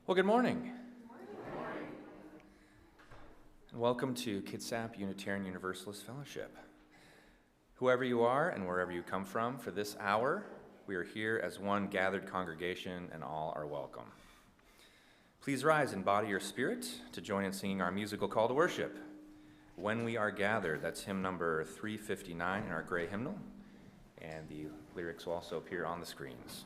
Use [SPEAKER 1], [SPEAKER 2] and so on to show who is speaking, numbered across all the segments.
[SPEAKER 1] Well, good morning. Good morning. And welcome to Kitsap Unitarian Universalist Fellowship. Whoever you are and wherever you come from, for this hour, we are here as one gathered congregation and all are welcome. Please rise and body your spirit to join in singing our musical call to worship. When We Are Gathered, that's hymn number 359 in our gray hymnal, and the lyrics will also appear on the screens.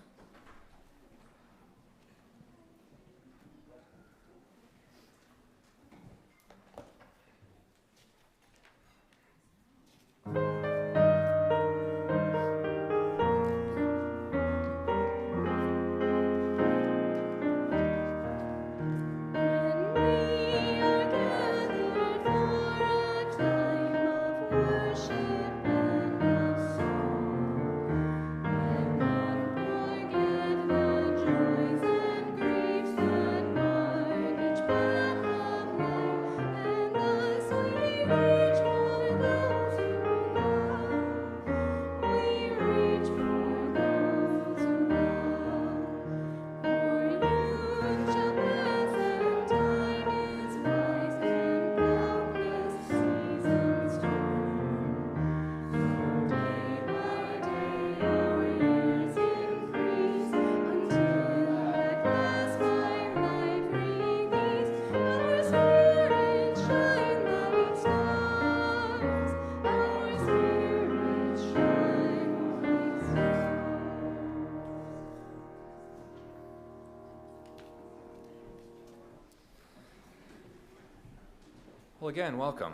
[SPEAKER 1] Well, again, welcome.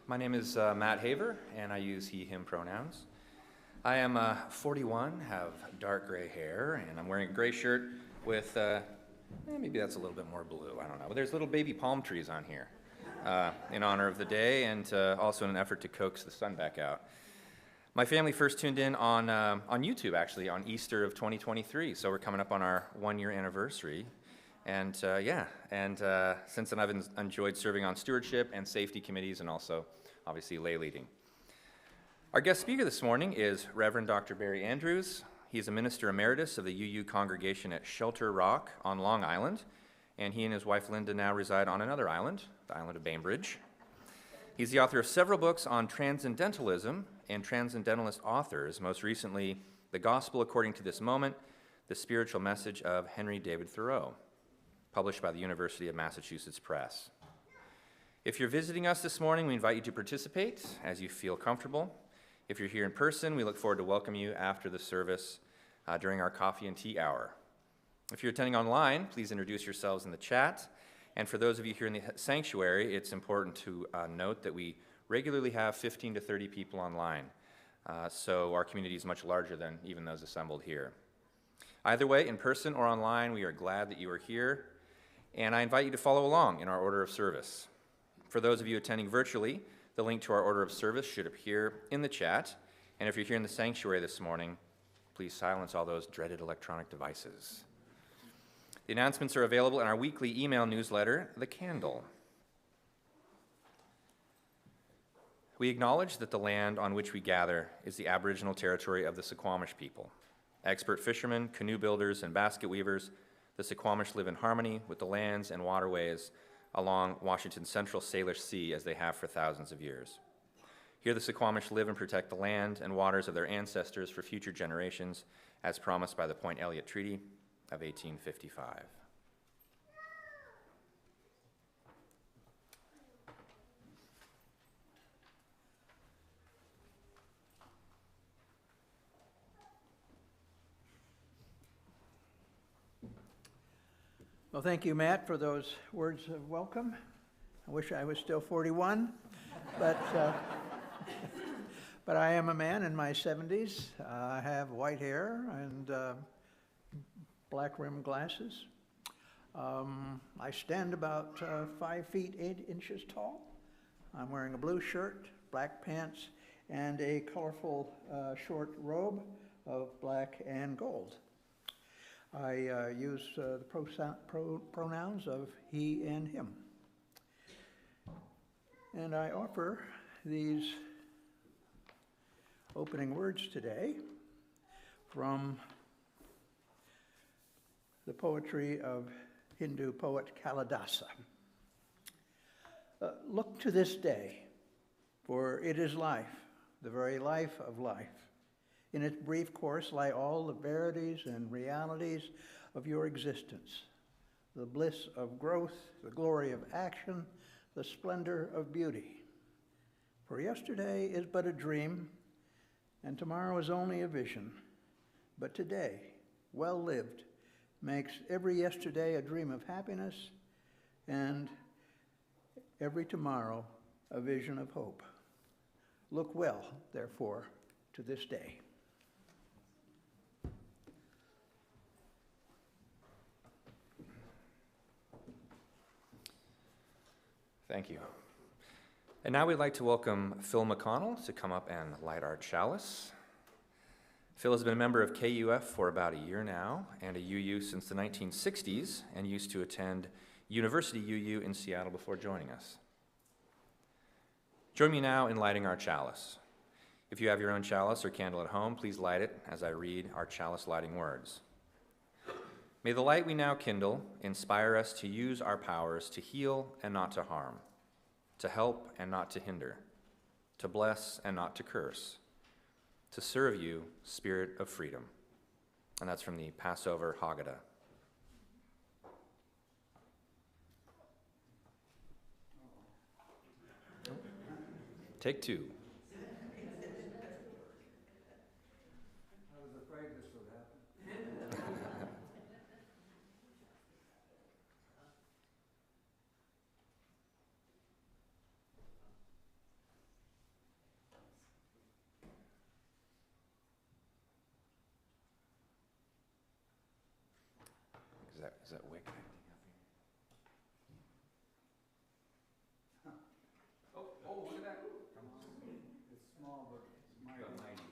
[SPEAKER 1] My name is Matt Haver, and I use he, him pronouns. I am 41, have dark gray hair, and I'm wearing a gray shirt with, maybe that's a little bit more blue, I don't know. But there's little baby palm trees on here in honor of the day and also in an effort to coax the sun back out. My family first tuned in on YouTube, actually, on Easter of 2023, so we're coming up on our 1-year anniversary. And since then I've enjoyed serving on stewardship and safety committees and also, obviously, lay leading. Our guest speaker this morning is Reverend Dr. Barry Andrews. He's a Minister Emeritus of the UU congregation at Shelter Rock on Long Island, and he and his wife Linda now reside on another island, the island of Bainbridge. He's the author of several books on Transcendentalism and Transcendentalist authors, most recently, The Gospel According to This Moment, The Spiritual Message of Henry David Thoreau, published by the University of Massachusetts Press. If you're visiting us this morning, we invite you to participate as you feel comfortable. If you're here in person, we look forward to welcoming you after the service during our coffee and tea hour. If you're attending online, please introduce yourselves in the chat. And for those of you here in the sanctuary, it's important to note that we regularly have 15 to 30 people online. So our community is much larger than even those assembled here. Either way, in person or online, we are glad that you are here. And I invite you to follow along in our order of service. For those of you attending virtually, the link to our order of service should appear in the chat. And if you're here in the sanctuary this morning, please silence all those dreaded electronic devices. The announcements are available in our weekly email newsletter, The Candle. We acknowledge that the land on which we gather is the Aboriginal territory of the Suquamish people. Expert fishermen, canoe builders, and basket weavers, the Suquamish live in harmony with the lands and waterways along Washington's central Salish Sea as they have for thousands of years. Here the Suquamish live and protect the land and waters of their ancestors for future generations, as promised by the Point Elliott Treaty of 1855.
[SPEAKER 2] Well, thank you, Matt, for those words of welcome. I wish I was still 41, but I am a man in my 70s. I have white hair and black rimmed glasses. I stand about 5 feet 8 inches tall. I'm wearing a blue shirt, black pants, and a colorful short robe of black and gold. I use the pronouns of he and him. And I offer these opening words today from the poetry of Hindu poet Kalidasa. Look to this day, for it is life, the very life of life. In its brief course lie all the verities and realities of your existence, the bliss of growth, the glory of action, the splendor of beauty. For yesterday is but a dream, and tomorrow is only a vision. But today, well lived, makes every yesterday a dream of happiness, and every tomorrow a vision of hope. Look well, therefore, to this day.
[SPEAKER 1] Thank you. And now we'd like to welcome Phil McConnell to come up and light our chalice. Phil has been a member of KUF for about a year now, and a UU since the 1960s, and used to attend University UU in Seattle before joining us. Join me now in lighting our chalice. If you have your own chalice or candle at home, please light it as I read our chalice lighting words. May the light we now kindle inspire us to use our powers to heal and not to harm, to help and not to hinder, to bless and not to curse, to serve you, Spirit of freedom. And that's from the Passover Haggadah. Take two.
[SPEAKER 3] I was afraid this would happen.
[SPEAKER 1] Is that wick? Oh, look at that.
[SPEAKER 3] Come on. It's small, but it's mighty.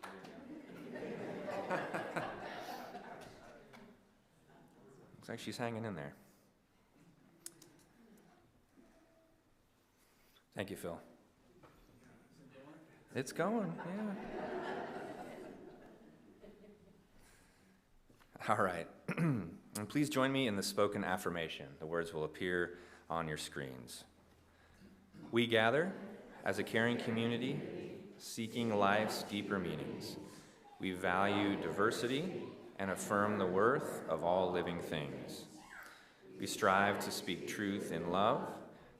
[SPEAKER 1] Looks like she's hanging in there. Thank you, Phil. It's going, yeah. All right. And please join me in the spoken affirmation. The words will appear on your screens. We gather as a caring community, seeking life's deeper meanings. We value diversity and affirm the worth of all living things. We strive to speak truth in love,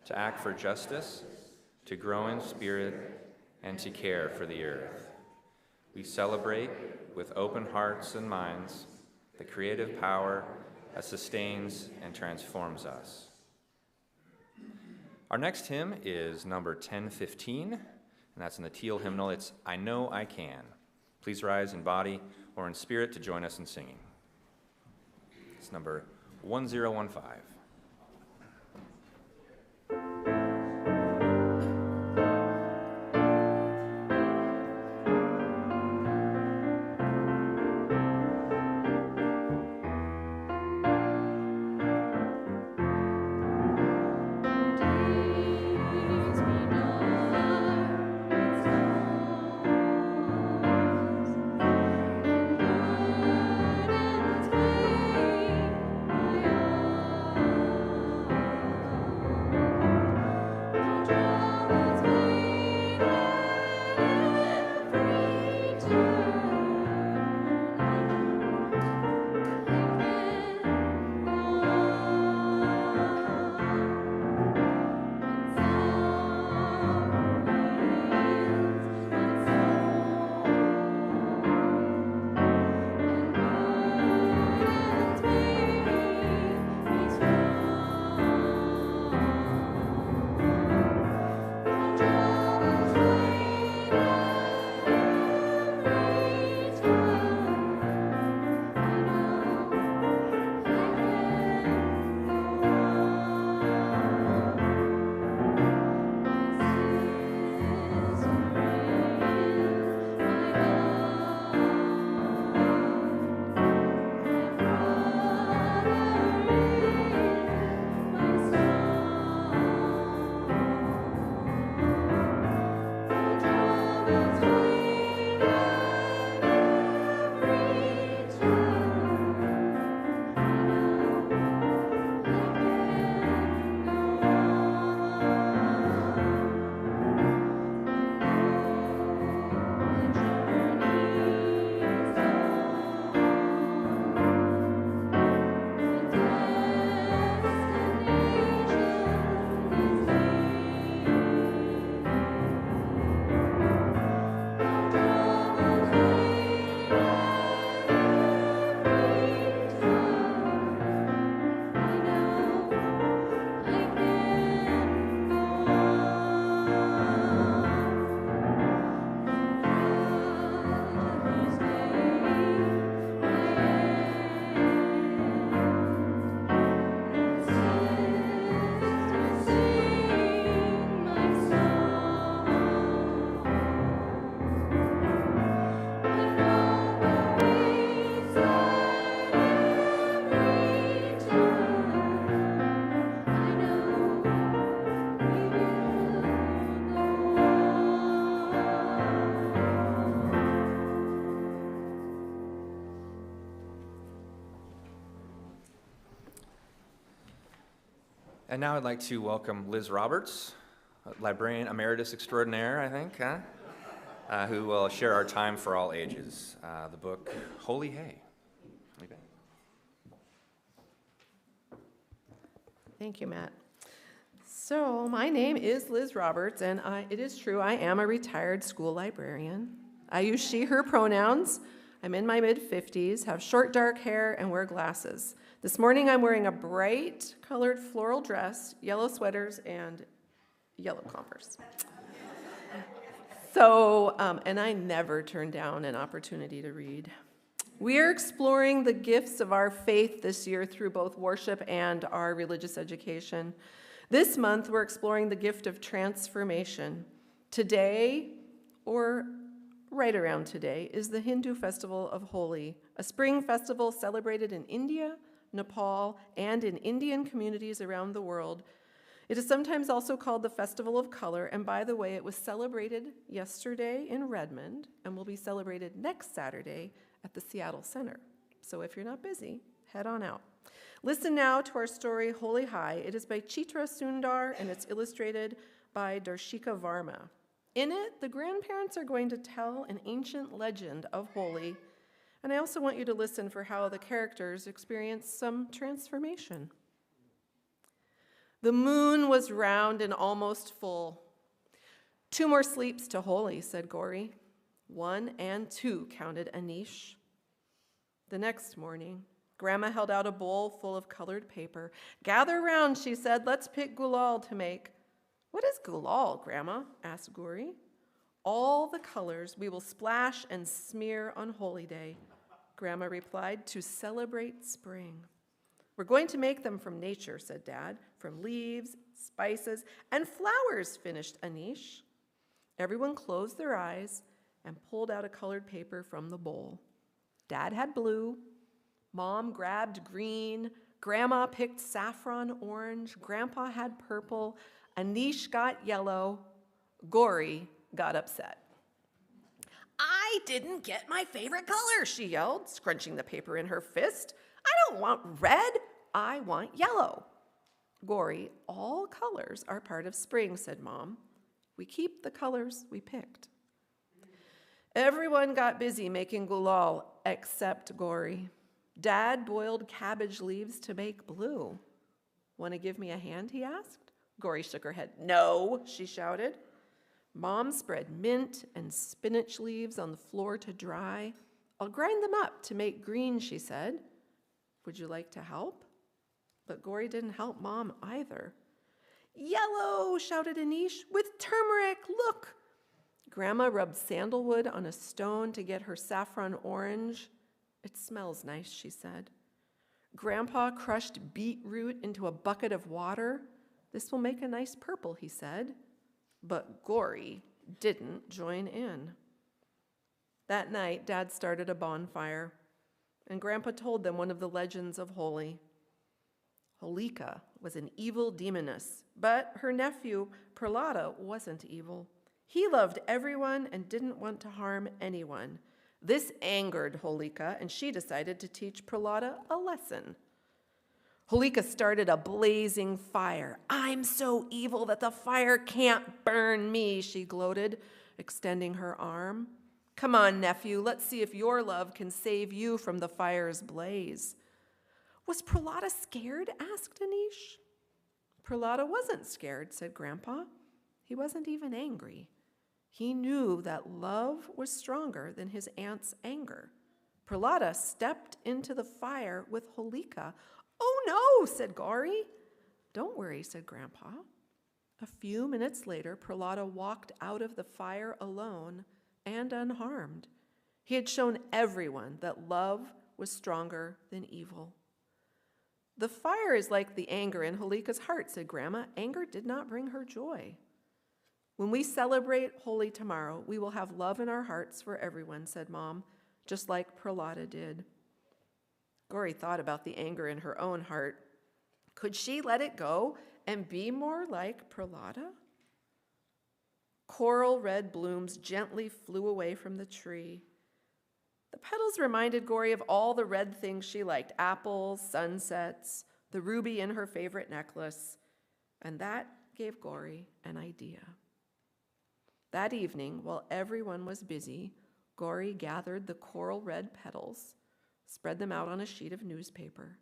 [SPEAKER 1] to act for justice, to grow in spirit, and to care for the earth. We celebrate with open hearts and minds the creative power that sustains and transforms us. Our next hymn is number 1015, and that's in the Teal hymnal. It's I Know I Can. Please rise in body or in spirit to join us in singing. It's number 1015.
[SPEAKER 4] Thank you.
[SPEAKER 1] And now I'd like to welcome Liz Roberts, Librarian Emeritus Extraordinaire, I think, who will share our time for all ages, the book Holy Hay. Okay.
[SPEAKER 4] Thank you, Matt. So my name is Liz Roberts, and it is true, I am a retired school librarian. I use she, her pronouns. I'm in my mid-50s, have short dark hair, and wear glasses. This morning I'm wearing a bright colored floral dress, yellow sweaters, and yellow Converse. So, and I never turn down an opportunity to read. We are exploring the gifts of our faith this year through both worship and our religious education. This month, we're exploring the gift of transformation. Today, or right around today, is the Hindu festival of Holi, a spring festival celebrated in India, Nepal, and in Indian communities around the world. It is sometimes also called the Festival of Color, and by the way, it was celebrated yesterday in Redmond and will be celebrated next Saturday at the Seattle Center. So if you're not busy, head on out. Listen now to our story, Holy High. It is by Chitra Sundar, and it's illustrated by Darshika Varma. In it, the grandparents are going to tell an ancient legend of Holi, and I also want you to listen for how the characters experience some transformation. The moon was round and almost full. 2 more sleeps to Holi, said Gauri. 1 and 2, counted Anish. The next morning, Grandma held out a bowl full of colored paper. Gather round, she said, let's pick gulal to make. What is gulal, Grandma? Asked Gauri. All the colors we will splash and smear on Holy Day, Grandma replied, to celebrate spring. We're going to make them from nature, said Dad, from leaves, spices, and flowers, finished Anish. Everyone closed their eyes and pulled out a colored paper from the bowl. Dad had blue, Mom grabbed green, Grandma picked saffron orange, Grandpa had purple, Anish got yellow, Gauri got upset. I didn't get my favorite color, she yelled, scrunching the paper in her fist. I don't want red, I want yellow. Gauri, all colors are part of spring, said Mom. We keep the colors we picked. Everyone got busy making gulal except Gauri. Dad boiled cabbage leaves to make blue. Want to give me a hand, he asked. Gauri shook her head. No, she shouted. Mom spread mint and spinach leaves on the floor to dry. I'll grind them up to make green, she said. Would you like to help? But Gauri didn't help Mom either. Yellow, shouted Anish, with turmeric, look. Grandma rubbed sandalwood on a stone to get her saffron orange. It smells nice, she said. Grandpa crushed beetroot into a bucket of water. This will make a nice purple, he said. But Gauri didn't join in. That night, Dad started a bonfire, and Grandpa told them one of the legends of Holi. Holika was an evil demoness, but her nephew, Prahlada, wasn't evil. He loved everyone and didn't want to harm anyone. This angered Holika, and she decided to teach Prahlada a lesson. Holika started a blazing fire. I'm so evil that the fire can't burn me, she gloated, extending her arm. Come on, nephew, let's see if your love can save you from the fire's blaze. Was Prahlada scared? Asked Anish. Prahlada wasn't scared, said Grandpa. He wasn't even angry. He knew that love was stronger than his aunt's anger. Prahlada stepped into the fire with Holika. Oh no, said Gauri. Don't worry, said Grandpa. A few minutes later, Prahlada walked out of the fire alone and unharmed. He had shown everyone that love was stronger than evil. The fire is like the anger in Holika's heart, said Grandma. Anger did not bring her joy. When we celebrate Holi tomorrow, we will have love in our hearts for everyone, said Mom, just like Prahlada did. Gauri thought about the anger in her own heart. Could she let it go and be more like Prahlada? Coral red blooms gently flew away from the tree. The petals reminded Gauri of all the red things she liked, apples, sunsets, the ruby in her favorite necklace. And that gave Gory an idea. That evening, while everyone was busy, Gory gathered the coral red petals, spread them out on a sheet of newspaper,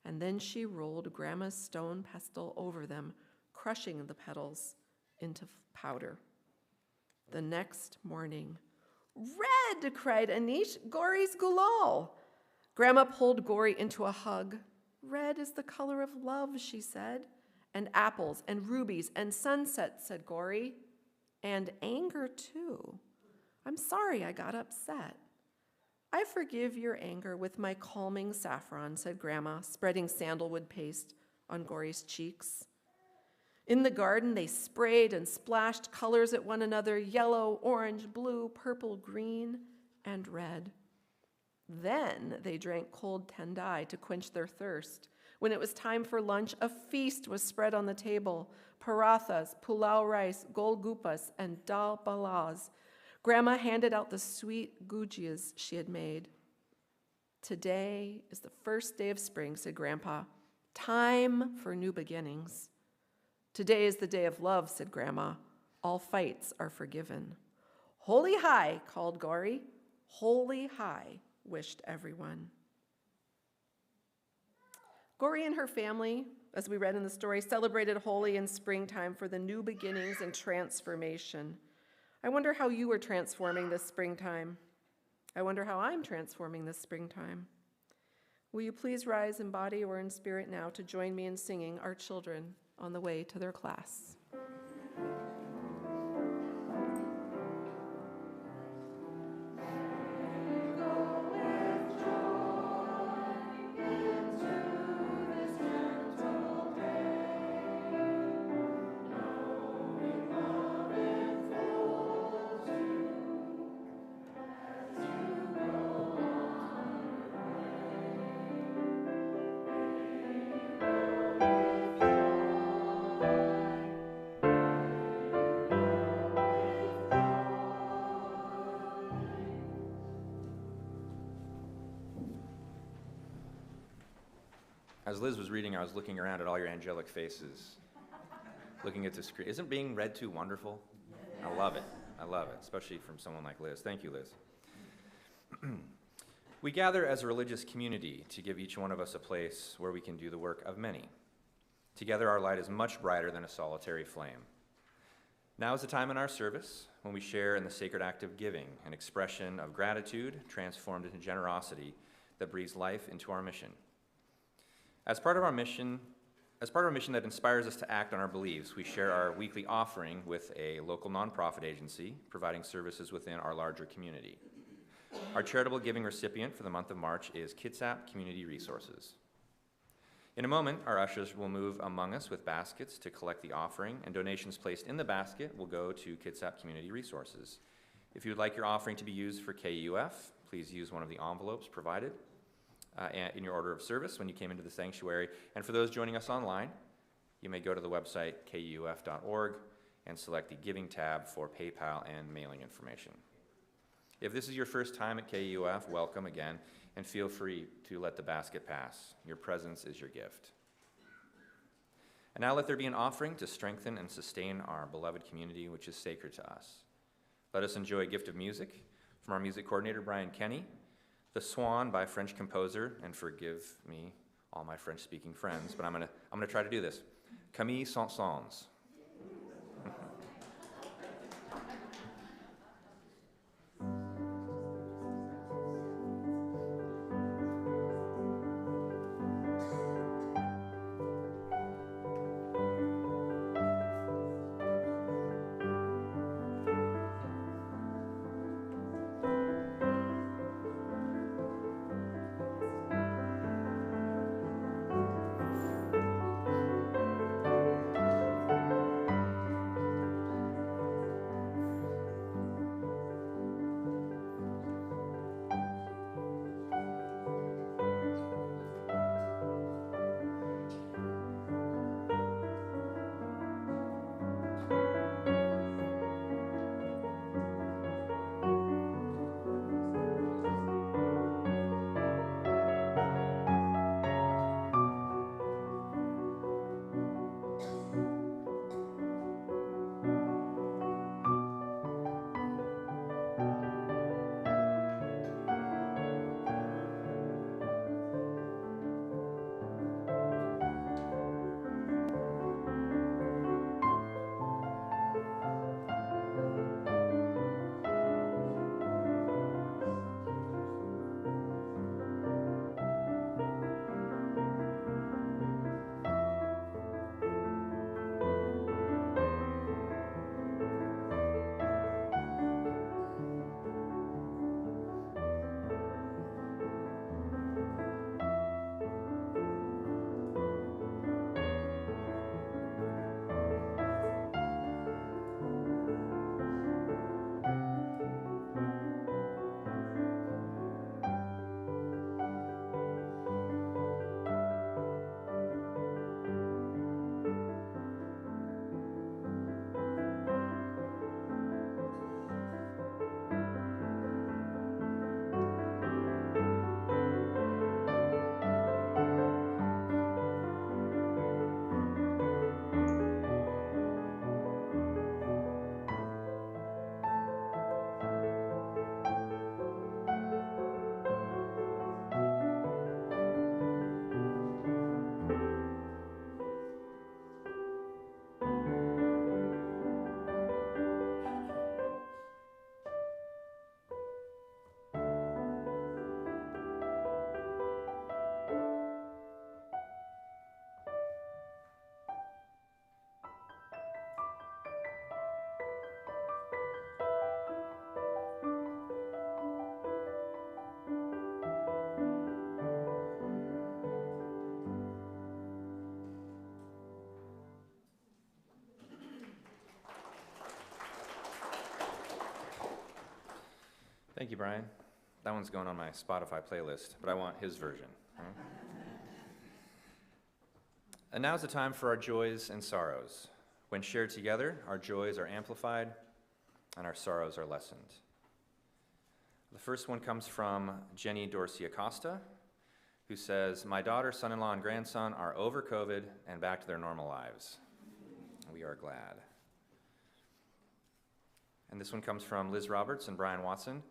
[SPEAKER 4] and then she rolled Grandma's stone pestle over them, crushing the petals into powder. The next morning, "Red!" cried Anish, "Gory's gulal." Grandma pulled Gory into a hug. "Red is the color of love," she said. "And apples and rubies and sunsets," said Gory. "And anger, too. I'm sorry I got upset." "I forgive your anger with my calming saffron," said Grandma, spreading sandalwood paste on Gory's cheeks. In the garden, they sprayed and splashed colors at one another: yellow, orange, blue, purple, green, and red. Then they drank cold tendai to quench their thirst. When it was time for lunch, a feast was spread on the table: parathas, pulao rice, golgupas, and dal balas. Grandma handed out the sweet gujias she had made. "Today is the first day of spring," said Grandpa. "Time for new beginnings." "Today is the day of love," said Grandma. "All fights are forgiven." "Holy high," called Gory. "Holy high," wished everyone. Gory and her family, as we read in the story, celebrated Holi in springtime for the new beginnings and transformation. I wonder how you are transforming this springtime. I wonder how I'm transforming this springtime. Will you please rise in body or in spirit now to join me in singing Our Children on the way to their class?
[SPEAKER 1] As Liz was reading, I was looking around at all your angelic faces, looking at the screen. Isn't being read to wonderful? I love it. I love it, especially from someone like Liz. Thank you, Liz. We gather as a religious community to give each one of us a place where we can do the work of many. Together, our light is much brighter than a solitary flame. Now is the time in our service when we share in the sacred act of giving, an expression of gratitude transformed into generosity that breathes life into our mission. As part of our mission that inspires us to act on our beliefs, we share our weekly offering with a local nonprofit agency providing services within our larger community. Our charitable giving recipient for the month of March is Kitsap Community Resources. In a moment, our ushers will move among us with baskets to collect the offering, and donations placed in the basket will go to Kitsap Community Resources. If you would like your offering to be used for KUF, please use one of the envelopes provided in your order of service when you came into the sanctuary. And for those joining us online, you may go to the website kuf.org and select the Giving tab for PayPal and mailing information. If this is your first time at KUF, welcome again, and feel free to let the basket pass. Your presence is your gift. And now let there be an offering to strengthen and sustain our beloved community, which is sacred to us. Let us enjoy a gift of music from our music coordinator, Brian Kenny, The Swan by French composer, and forgive me, all my French-speaking friends, but I'm gonna try to do this. Camille Saint-Saëns. Thank you, Brian. That one's going on my Spotify playlist, but I want his version. And now's the time for our joys and sorrows. When shared together, our joys are amplified and our sorrows are lessened. The first one comes from Jenny Dorsey Acosta, who says, "My daughter, son-in-law, and grandson are over COVID and back to their normal lives. We are glad." And this one comes from Liz Roberts and Brian Watson.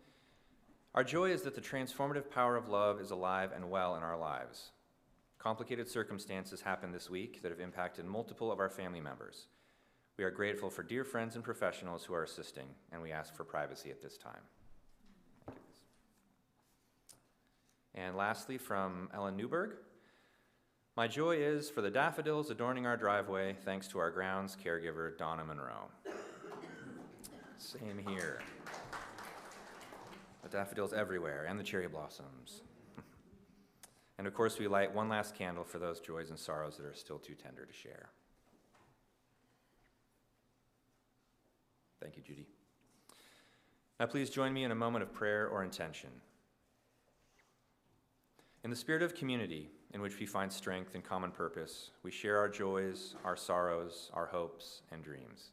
[SPEAKER 1] "Our joy is that the transformative power of love is alive and well in our lives. Complicated circumstances happened this week that have impacted multiple of our family members. We are grateful for dear friends and professionals who are assisting, and we ask for privacy at this time." And lastly, from Ellen Newberg, "My joy is for the daffodils adorning our driveway, thanks to our grounds caregiver, Donna Monroe." Same here. The daffodils everywhere, and the cherry blossoms. And of course, we light one last candle for those joys and sorrows that are still too tender to share. Thank you, Judy. Now please join me in a moment of prayer or intention. In the spirit of community, in which we find strength and common purpose, we share our joys, our sorrows, our hopes, and dreams.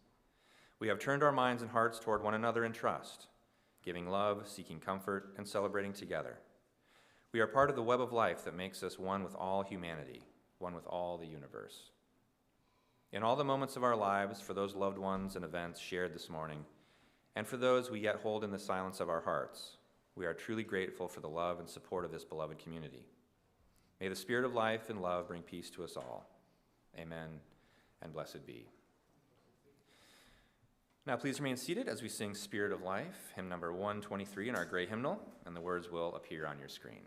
[SPEAKER 1] We have turned our minds and hearts toward one another in trust, giving love, seeking comfort, and celebrating together. We are part of the web of life that makes us one with all humanity, one with all the universe. In all the moments of our lives, for those loved ones and events shared this morning, and for those we yet hold in the silence of our hearts, we are truly grateful for the love and support of this beloved community. May the spirit of life and love bring peace to us all. Amen, and blessed be. Now please remain seated as we sing Spirit of Life, hymn number 123 in our gray hymnal, and the words will appear on your screen.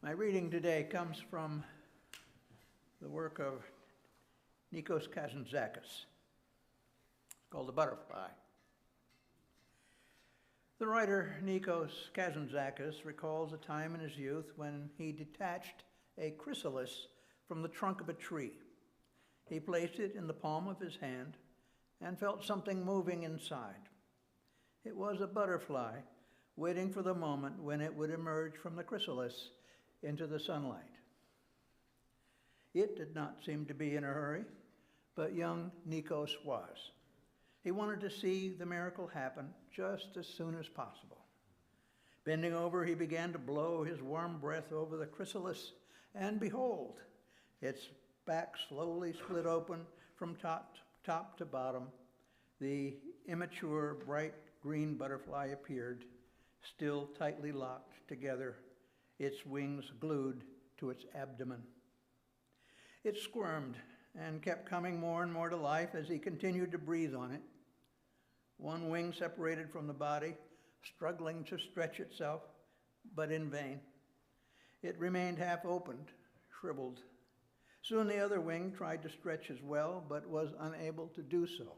[SPEAKER 2] My reading today comes from the work of Nikos Kazantzakis. It's called The Butterfly. The writer Nikos Kazantzakis recalls a time in his youth when he detached a chrysalis from the trunk of a tree. He placed it in the palm of his hand and felt something moving inside. It was a butterfly waiting for the moment when it would emerge from the chrysalis into the sunlight. It did not seem to be in a hurry, but young Nikos was. He wanted to see the miracle happen just as soon as possible. Bending over, he began to blow his warm breath over the chrysalis, and behold, its back slowly split open from top to bottom. The immature, bright green butterfly appeared, still tightly locked together, its wings glued to its abdomen. It squirmed and kept coming more and more to life as he continued to breathe on it. One wing separated from the body, struggling to stretch itself, but in vain. It remained half opened, shriveled. Soon the other wing tried to stretch as well, but was unable to do so.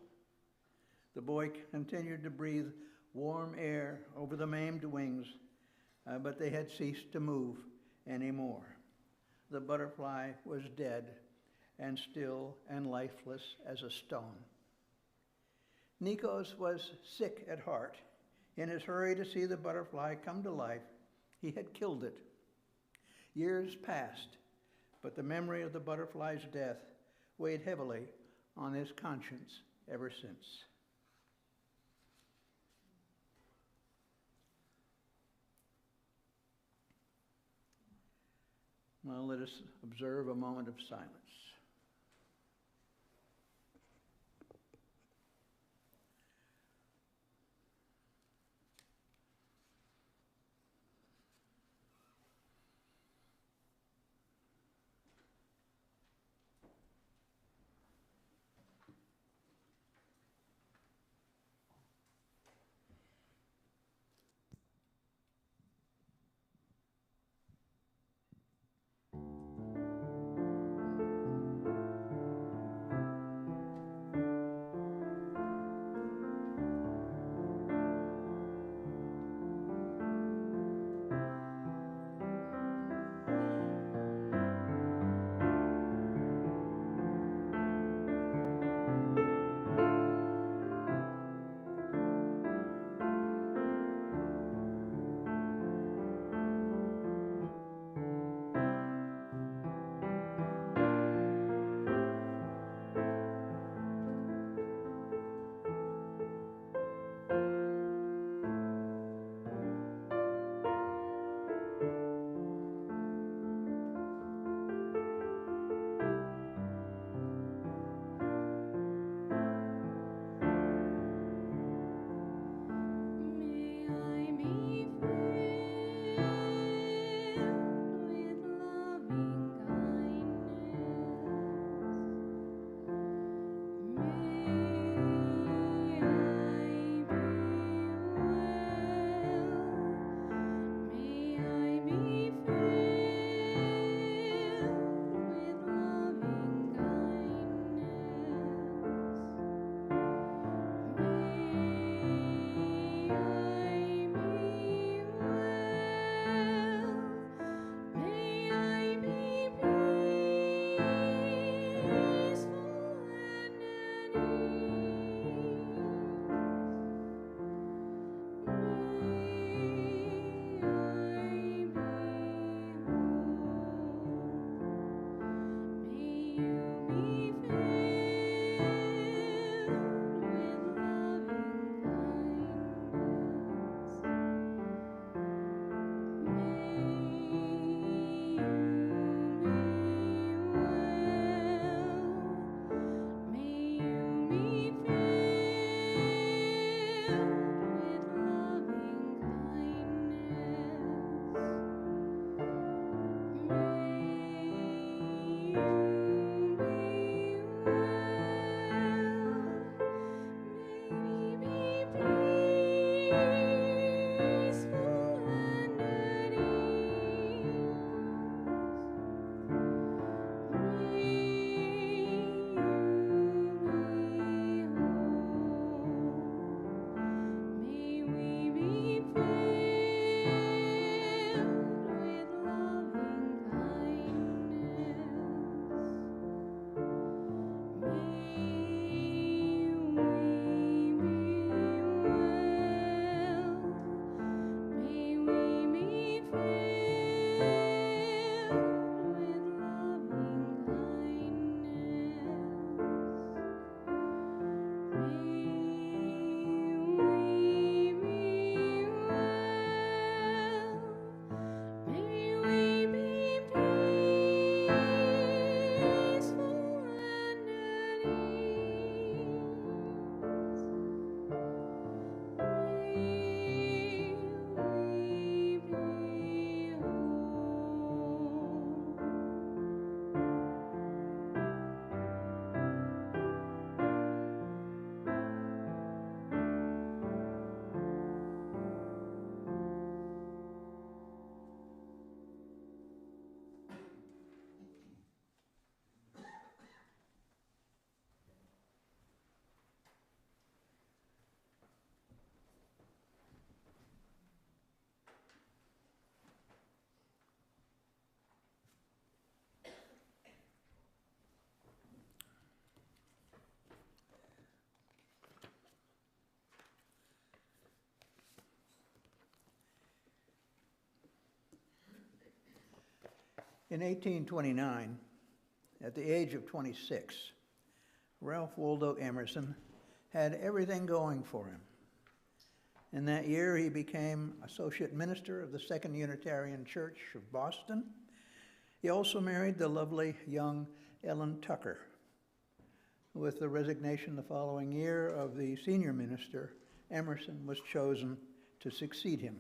[SPEAKER 2] The boy continued to breathe warm air over the maimed wings, but they had ceased to move anymore. The butterfly was dead and still and lifeless as a stone. Nikos was sick at heart. In his hurry to see the butterfly come to life, he had killed it. Years passed, but the memory of the butterfly's death weighed heavily on his conscience ever since. Well, let us observe a moment of silence. In 1829, at the age of 26, Ralph Waldo Emerson had everything going for him. In that year, he became associate minister of the Second Unitarian Church of Boston. He also married the lovely young Ellen Tucker. With the resignation the following year of the senior minister, Emerson was chosen to succeed him.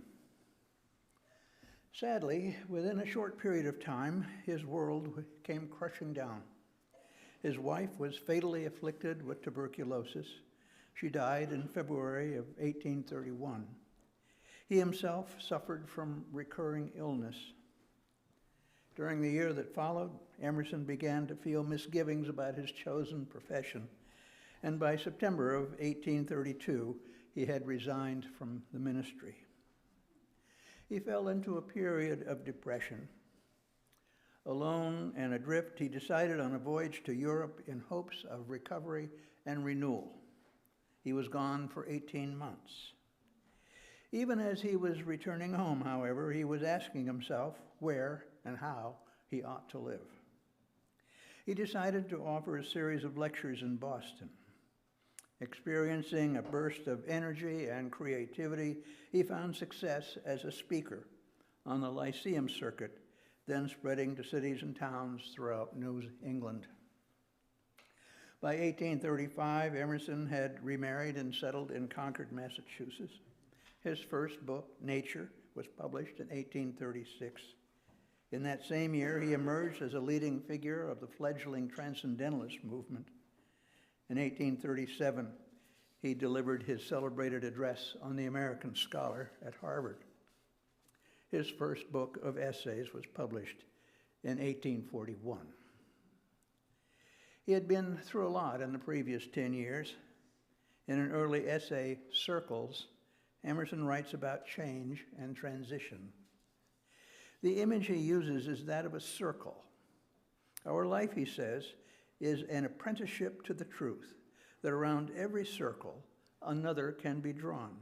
[SPEAKER 2] Sadly, within a short period of time, his world came crushing down. His wife was fatally afflicted with tuberculosis. She died in February of 1831. He himself suffered from recurring illness. During the year that followed, Emerson began to feel misgivings about his chosen profession, and by September of 1832, he had resigned from the ministry. He fell into a period of depression. Alone and adrift, he decided on a voyage to Europe in hopes of recovery and renewal. He was gone for 18 months. Even as he was returning home, however, he was asking himself where and how he ought to live. He decided to offer a series of lectures in Boston. Experiencing a burst of energy and creativity, he found success as a speaker on the Lyceum circuit, then spreading to cities and towns throughout New England. By 1835, Emerson had remarried and settled in Concord, Massachusetts. His first book, Nature, was published in 1836. In that same year, he emerged as a leading figure of the fledgling Transcendentalist movement. In 1837, he delivered his celebrated address on the American Scholar at Harvard. His first book of essays was published in 1841. He had been through a lot in the previous 10 years. In an early essay, Circles, Emerson writes about change and transition. The image he uses is that of a circle. Our life, he says, is an apprenticeship to the truth, that around every circle, another can be drawn,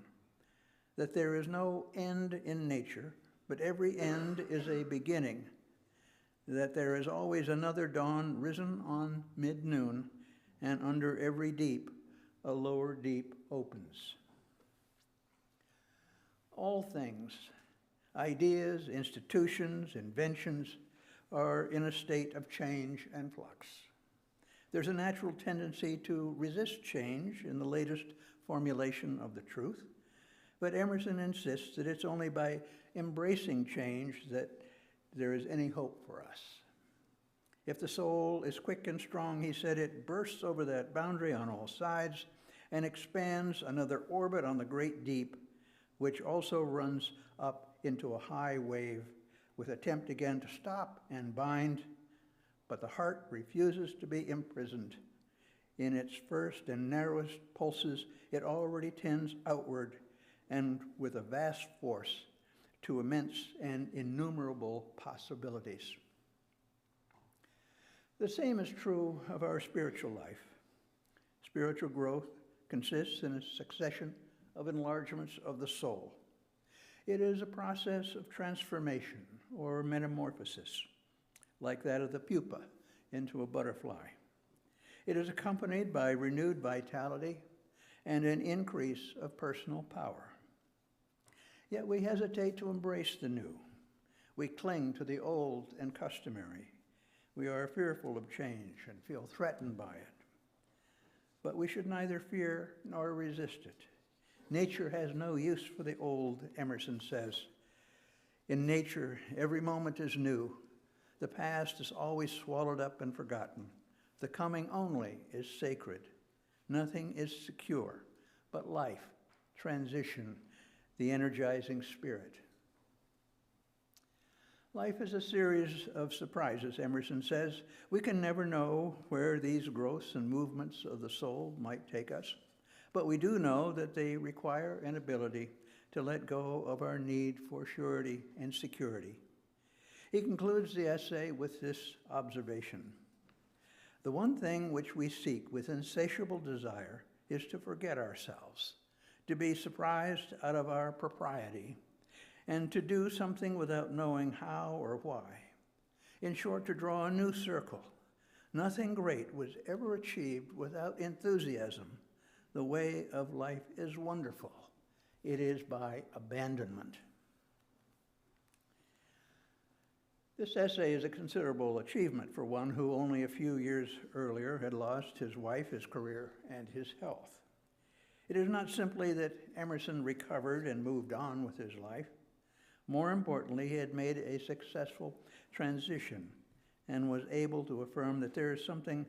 [SPEAKER 2] that there is no end in nature, but every end is a beginning, that there is always another dawn risen on mid-noon, and under every deep, a lower deep opens. All things, ideas, institutions, inventions, are in a state of change and flux. There's a natural tendency to resist change in the latest formulation of the truth, but Emerson insists that it's only by embracing change that there is any hope for us. If the soul is quick and strong, he said, it bursts over that boundary on all sides and expands another orbit on the great deep, which also runs up into a high wave with attempt again to stop and bind, but the heart refuses to be imprisoned. In its first and narrowest pulses, it already tends outward, and with a vast force, to immense and innumerable possibilities. The same is true of our spiritual life. Spiritual growth consists in a succession of enlargements of the soul. It is a process of transformation or metamorphosis, like that of the pupa into a butterfly. It is accompanied by renewed vitality and an increase of personal power. Yet we hesitate to embrace the new. We cling to the old and customary. We are fearful of change and feel threatened by it. But we should neither fear nor resist it. Nature has no use for the old, Emerson says. In nature, every moment is new. The past is always swallowed up and forgotten. The coming only is sacred. Nothing is secure but life, transition, the energizing spirit. Life is a series of surprises, Emerson says. We can never know where these growths and movements of the soul might take us, but we do know that they require an ability to let go of our need for surety and security. He concludes the essay with this observation. The one thing which we seek with insatiable desire is to forget ourselves, to be surprised out of our propriety, and to do something without knowing how or why. In short, to draw a new circle. Nothing great was ever achieved without enthusiasm. The way of life is wonderful. It is by abandonment. This essay is a considerable achievement for one who only a few years earlier had lost his wife, his career, and his health. It is not simply that Emerson recovered and moved on with his life. More importantly, he had made a successful transition and was able to affirm that there is something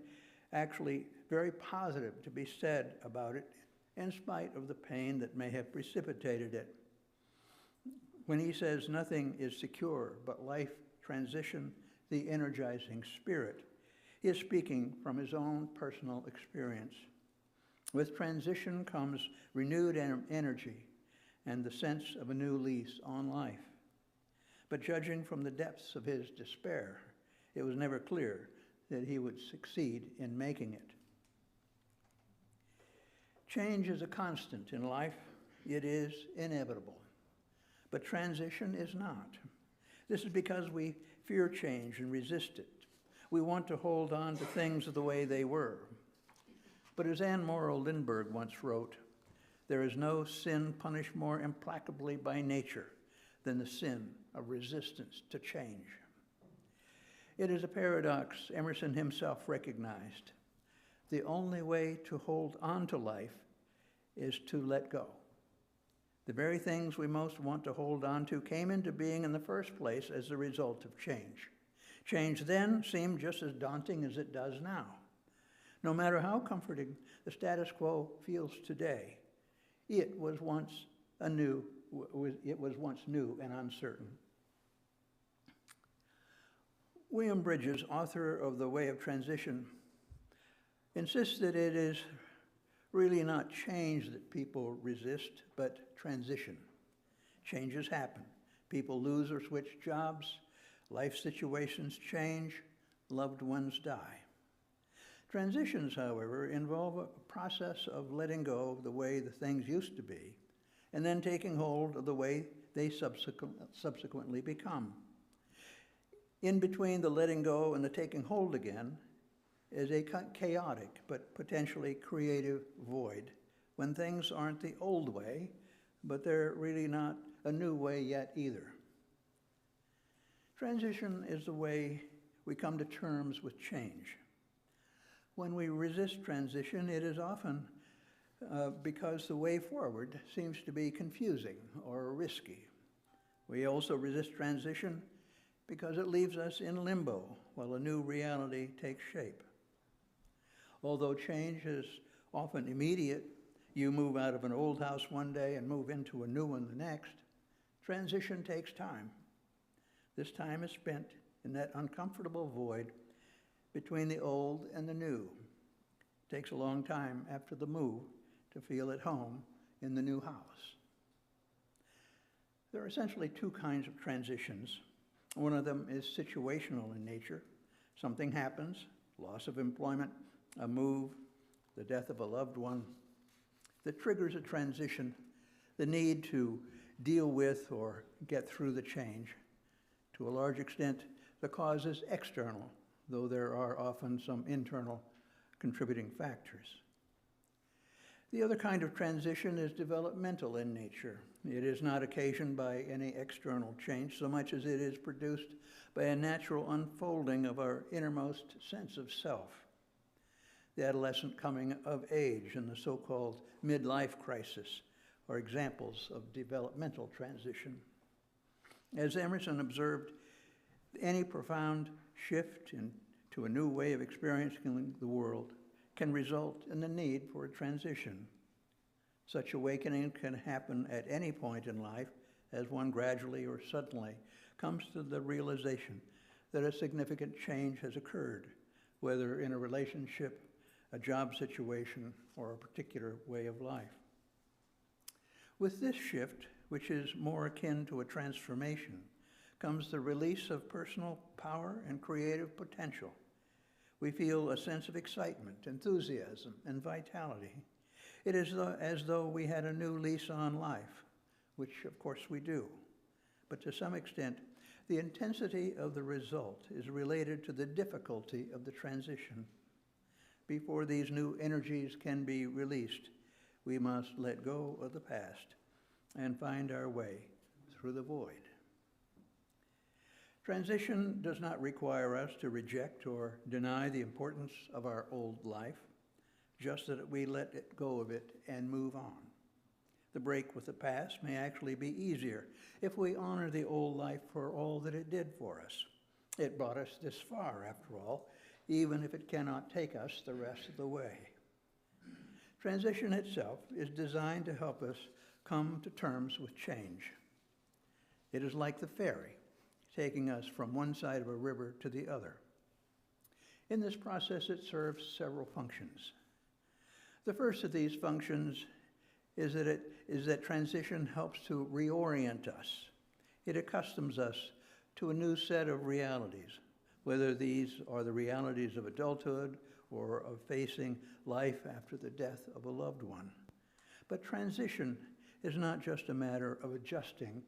[SPEAKER 2] actually very positive to be said about it in spite of the pain that may have precipitated it. When he says nothing is secure but life transition, the energizing spirit, he is speaking from his own personal experience. With transition comes renewed energy and the sense of a new lease on life. But judging from the depths of his despair, it was never clear that he would succeed in making it. Change is a constant in life. It is inevitable. But transition is not. This is because we fear change and resist it. We want to hold on to things the way they were. But as Anne Morrow Lindbergh once wrote, there is no sin punished more implacably by nature than the sin of resistance to change. It is a paradox Emerson himself recognized. The only way to hold on to life is to let go. The very things we most want to hold on to came into being in the first place as a result of change. Change then seemed just as daunting as it does now. No matter how comforting the status quo feels today, it was once new and uncertain. William Bridges, author of The Way of Transition, insists that it is really not change that people resist, but transition. Changes happen. People lose or switch jobs, life situations change, loved ones die. Transitions, however, involve a process of letting go of the way the things used to be, and then taking hold of the way they subsequently become. In between the letting go and the taking hold again is a chaotic but potentially creative void when things aren't the old way, but they're really not a new way yet either. Transition is the way we come to terms with change. When we resist transition, it is often because the way forward seems to be confusing or risky. We also resist transition because it leaves us in limbo while a new reality takes shape. Although change is often immediate, you move out of an old house one day and move into a new one the next, transition takes time. This time is spent in that uncomfortable void between the old and the new. It takes a long time after the move to feel at home in the new house. There are essentially two kinds of transitions. One of them is situational in nature. Something happens, loss of employment, a move, the death of a loved one, that triggers a transition, the need to deal with or get through the change. To a large extent, the cause is external, though there are often some internal contributing factors. The other kind of transition is developmental in nature. It is not occasioned by any external change so much as it is produced by a natural unfolding of our innermost sense of self. The adolescent coming of age and the so-called midlife crisis are examples of developmental transition. As Emerson observed, any profound shift into a new way of experiencing the world can result in the need for a transition. Such awakening can happen at any point in life as one gradually or suddenly comes to the realization that a significant change has occurred, whether in a relationship, a job situation, or a particular way of life. With this shift, which is more akin to a transformation, comes the release of personal power and creative potential. We feel a sense of excitement, enthusiasm, and vitality. It is as though we had a new lease on life, which of course we do. But to some extent, The intensity of the result is related to the difficulty of the transition. Before these new energies can be released, we must let go of the past and find our way through the void. Transition does not require us to reject or deny the importance of our old life, just that we let it go of it and move on. The break with the past may actually be easier if we honor the old life for all that it did for us. It brought us this far, after all, even if it cannot take us the rest of the way. Transition itself is designed to help us come to terms with change. It is like the ferry, taking us from one side of a river to the other. In this process, it serves several functions. The first of these functions is that transition helps to reorient us. It accustoms us to a new set of realities, whether these are the realities of adulthood or of facing life after the death of a loved one. But transition is not just a matter of adjusting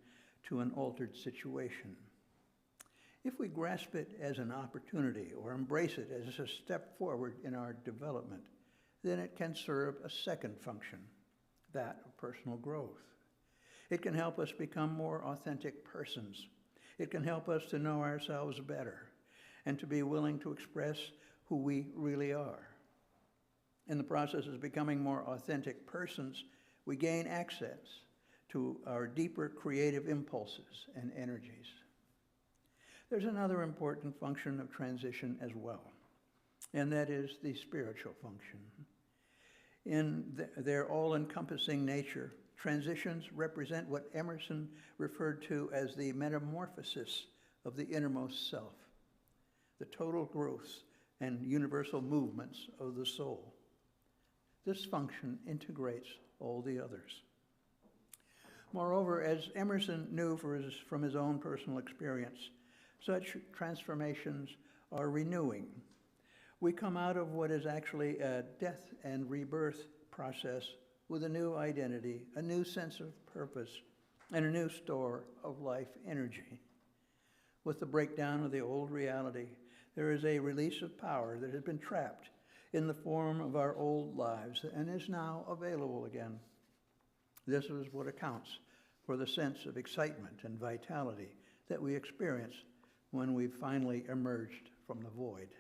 [SPEAKER 2] to an altered situation. If we grasp it as an opportunity or embrace it as a step forward in our development, then it can serve a second function, that of personal growth. It can help us become more authentic persons. It can help us to know ourselves better and to be willing to express who we really are. In the process of becoming more authentic persons, we gain access to our deeper creative impulses and energies. There's another important function of transition as well, and that is the spiritual function. In their all-encompassing nature, transitions represent what Emerson referred to as the metamorphosis of the innermost self, the total growth and universal movements of the soul. This function integrates all the others. Moreover, as Emerson knew from his own personal experience, such transformations are renewing. We come out of what is actually a death and rebirth process with a new identity, a new sense of purpose, and a new store of life energy. With the breakdown of the old reality, there is a release of power that has been trapped in the form of our old lives and is now available again. This is what accounts for the sense of excitement and vitality that we experience when we've finally emerged from the void.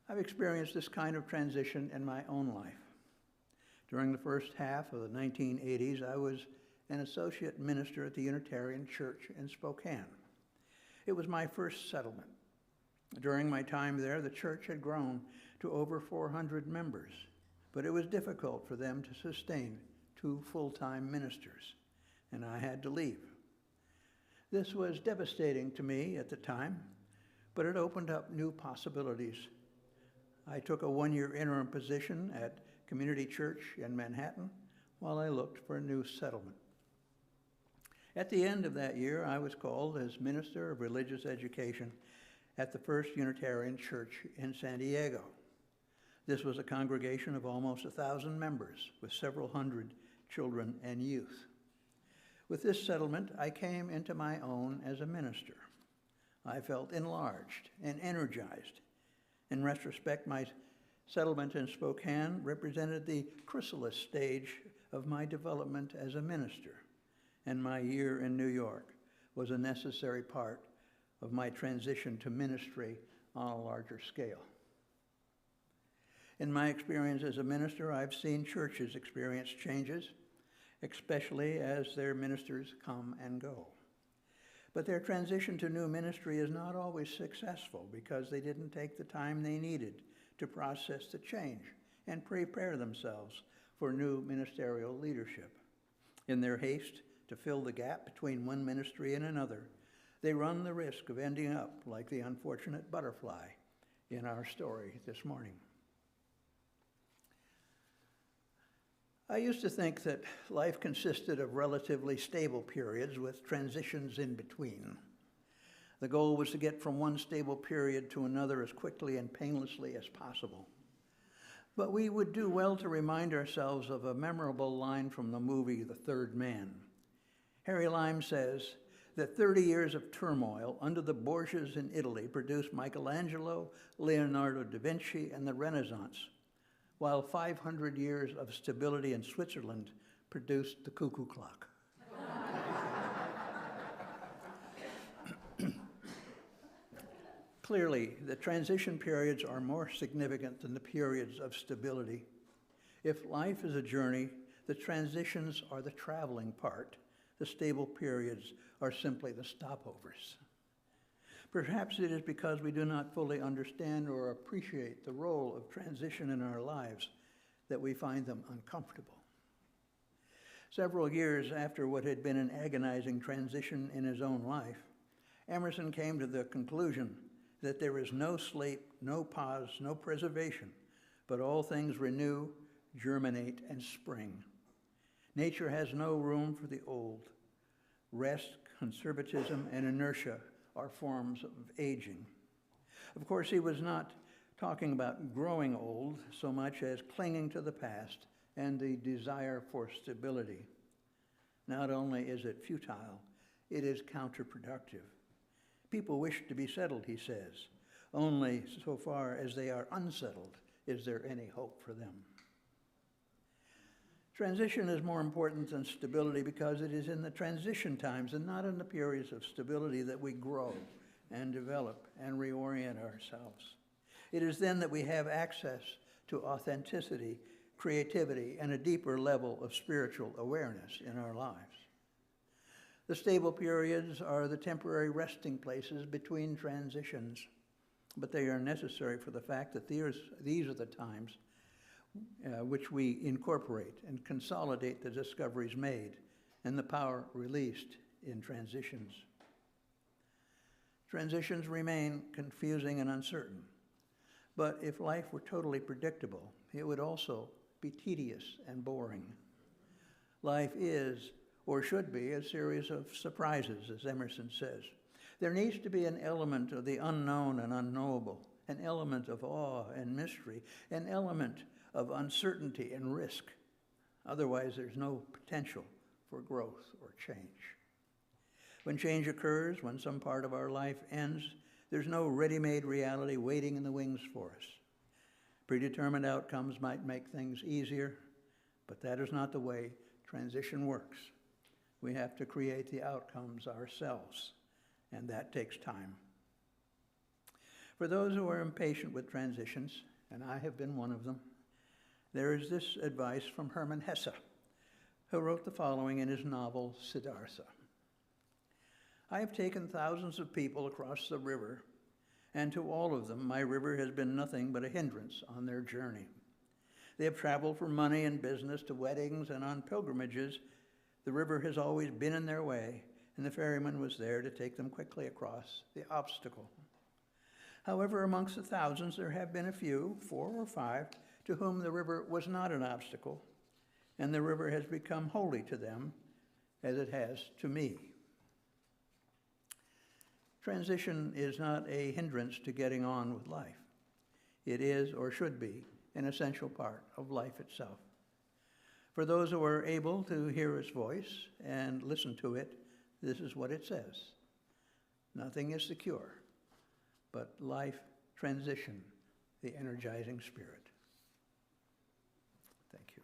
[SPEAKER 2] I've experienced this kind of transition in my own life. During the first half of the 1980s, I was an associate minister at the Unitarian Church in Spokane. It was my first settlement. During my time there, the church had grown to over 400 members, but it was difficult for them to sustain 2 full-time ministers, and I had to leave. This was devastating to me at the time, but it opened up new possibilities. I took a 1-year interim position at Community Church in Manhattan while I looked for a new settlement. At the end of that year, I was called as Minister of Religious Education at the First Unitarian Church in San Diego. This was a congregation of almost 1,000 members with several hundred children and youth. With this settlement, I came into my own as a minister. I felt enlarged and energized. In retrospect, my settlement in Spokane represented the chrysalis stage of my development as a minister, and my year in New York was a necessary part of my transition to ministry on a larger scale. In my experience as a minister, I've seen churches experience changes, especially as their ministers come and go. But their transition to new ministry is not always successful because they didn't take the time they needed to process the change and prepare themselves for new ministerial leadership. In their haste to fill the gap between one ministry and another, they run the risk of ending up like the unfortunate butterfly in our story this morning. I used to think that life consisted of relatively stable periods with transitions in between. The goal was to get from one stable period to another as quickly and painlessly as possible. But we would do well to remind ourselves of a memorable line from the movie The Third Man. Harry Lime says, that 30 years of turmoil under the Borgias in Italy produced Michelangelo, Leonardo da Vinci, and the Renaissance, while 500 years of stability in Switzerland produced the cuckoo clock. Clearly, the transition periods are more significant than the periods of stability. If life is a journey, the transitions are the traveling part. The stable periods are simply the stopovers. Perhaps it is because we do not fully understand or appreciate the role of transition in our lives that we find them uncomfortable. Several years after what had been an agonizing transition in his own life, Emerson came to the conclusion that there is no sleep, no pause, no preservation, but all things renew, germinate, and spring. Nature has no room for the old. Rest, conservatism, and inertia are forms of aging. Of course, he was not talking about growing old so much as clinging to the past and the desire for stability. Not only is it futile, it is counterproductive. People wish to be settled, he says. Only so far as they are unsettled is there any hope for them. Transition is more important than stability because it is in the transition times and not in the periods of stability that we grow and develop and reorient ourselves. It is then that we have access to authenticity, creativity, and a deeper level of spiritual awareness in our lives. The stable periods are the temporary resting places between transitions, but they are necessary for the fact that these are the times which we incorporate and consolidate the discoveries made and the power released in transitions. Transitions remain confusing and uncertain, but if life were totally predictable, it would also be tedious and boring. Life is, or should be, a series of surprises, as Emerson says. There needs to be an element of the unknown and unknowable, an element of awe and mystery, an element of uncertainty and risk. Otherwise, there's no potential for growth or change. When change occurs, when some part of our life ends, there's no ready-made reality waiting in the wings for us. Predetermined outcomes might make things easier, but that is not the way transition works. We have to create the outcomes ourselves, and that takes time. For those who are impatient with transitions, and I have been one of them, there is this advice from Hermann Hesse, who wrote the following in his novel, Siddhartha. I have taken thousands of people across the river, and to all of them, my river has been nothing but a hindrance on their journey. They have traveled for money and business to weddings and on pilgrimages. The river has always been in their way, and the ferryman was there to take them quickly across the obstacle. However, amongst the thousands, there have been a few, 4 or 5, to whom the river was not an obstacle, and the river has become holy to them as it has to me. Transition is not a hindrance to getting on with life. It is, or should be, an essential part of life itself. For those who are able to hear his voice and listen to it, this is what it says. Nothing is secure, but life transition, the energizing spirit. Thank you.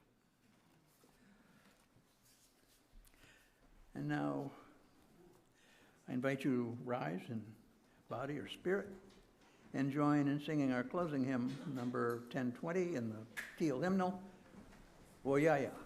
[SPEAKER 2] And now, I invite you to rise in body or spirit and join in singing our closing hymn, number 1020 in the Teal hymnal, Woyaya.
[SPEAKER 5] We'll get there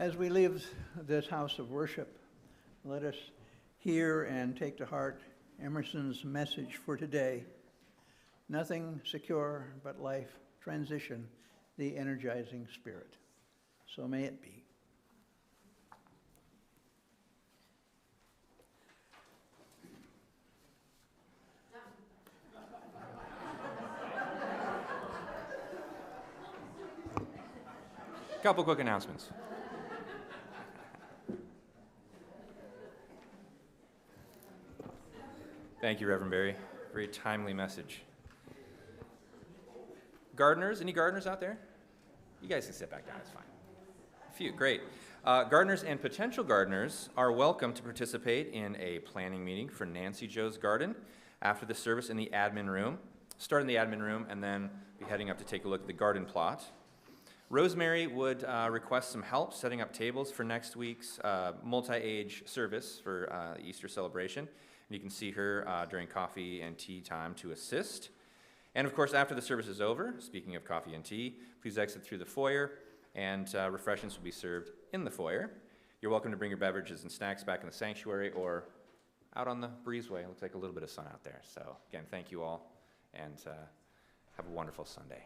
[SPEAKER 2] As we leave this house of worship, let us hear and take to heart Emerson's message for today. Nothing secure but life transition, the energizing spirit. So may it be.
[SPEAKER 1] Couple quick announcements. Thank you, Reverend Barry. Very timely message. Gardeners, any gardeners out there? You guys can sit back down, it's fine. A few, great. Gardeners and potential gardeners are welcome to participate in a planning meeting for Nancy Joe's garden after the service in the admin room. Start in the admin room and then be heading up to take a look at the garden plot. Rosemary would request some help setting up tables for next week's multi-age service for the Easter celebration. And you can see her during coffee and tea time to assist. And of course, after the service is over, speaking of coffee and tea, please exit through the foyer, and refreshments will be served in the foyer. You're welcome to bring your beverages and snacks back in the sanctuary or out on the breezeway. It looks like a little bit of sun out there. So again, thank you all, and have a wonderful Sunday.